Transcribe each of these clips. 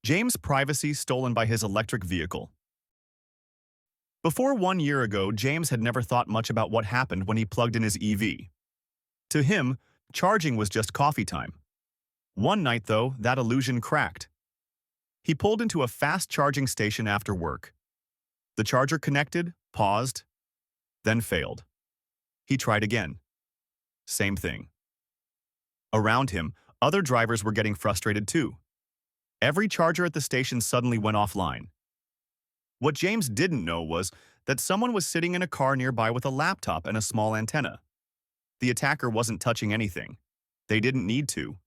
James' privacy stolen by his electric vehicle. Before 1 year ago, James had never thought much about what happened when he plugged in his EV. To him, charging was just coffee time. One night, though, that illusion cracked. He pulled into a fast charging station after work. The charger connected, paused, then failed. He tried again. Same thing. Around him, other drivers were getting frustrated too. Every charger at the station suddenly went offline. What James didn't know was that someone was sitting in a car nearby with a laptop and a small antenna. The attacker wasn't touching anything. They didn't need to.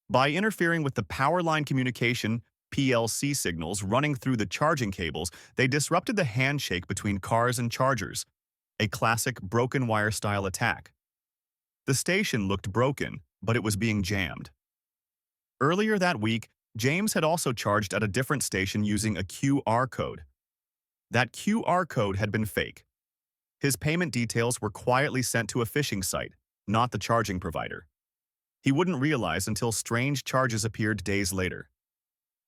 By interfering with the power line communication (PLC) signals running through the charging cables, they disrupted the handshake between cars and chargers, a classic broken wire style attack. The station looked broken, but it was being jammed. Earlier that week, James had also charged at a different station using a QR code. That QR code had been fake. His payment details were quietly sent to a phishing site, not the charging provider. He wouldn't realize until strange charges appeared days later.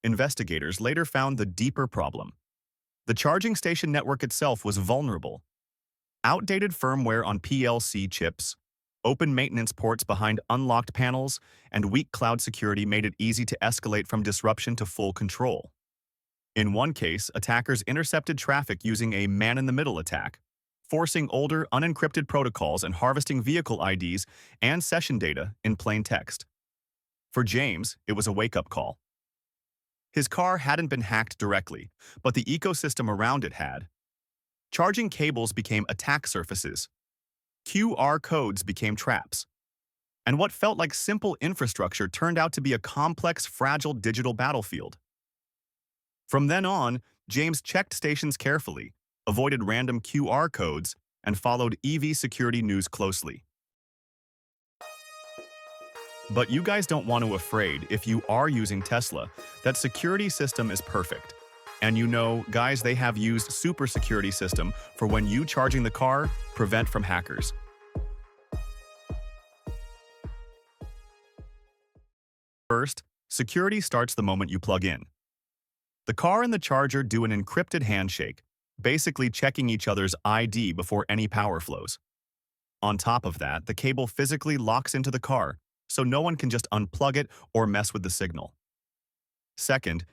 Investigators later found the deeper problem. The charging station network itself was vulnerable. Outdated firmware on PLC chips, open maintenance ports behind unlocked panels, and weak cloud security made it easy to escalate from disruption to full control. In one case, attackers intercepted traffic using a man-in-the-middle attack, forcing older, unencrypted protocols and harvesting vehicle IDs and session data in plain text. For James, it was a wake-up call. His car hadn't been hacked directly, but the ecosystem around it had. Charging cables became attack surfaces. QR codes became traps. And what felt like simple infrastructure turned out to be a complex, fragile digital battlefield. From then on, James checked stations carefully, avoided random QR codes, and followed EV security news closely. But you guys don't want to afraid, if you are using Tesla, that security system is perfect. And you know, guys, they have used super security system for when you charging the car, prevent from hackers. First, security starts the moment you plug in. The car and the charger do an encrypted handshake, basically checking each other's ID before any power flows. On top of that, the cable physically locks into the car, so no one can just unplug it or mess with the signal. Second,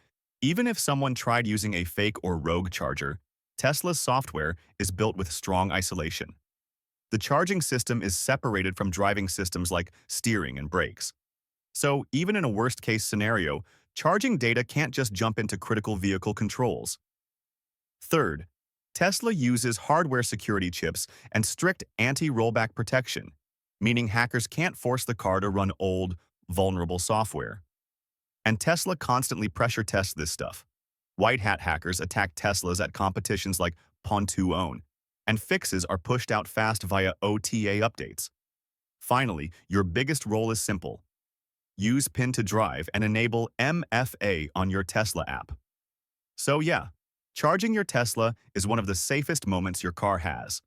even if someone tried using a fake or rogue charger, Tesla's software is built with strong isolation. The charging system is separated from driving systems like steering and brakes. So even in a worst-case scenario, charging data can't just jump into critical vehicle controls. Third, Tesla uses hardware security chips and strict anti-rollback protection, meaning hackers can't force the car to run old, vulnerable software. And Tesla constantly pressure tests this stuff. White hat hackers attack Teslas at competitions like Pon2Own, and fixes are pushed out fast via OTA updates. Finally, your biggest role is simple. Use Pin to Drive and enable MFA on your Tesla app. So yeah, charging your Tesla is one of the safest moments your car has.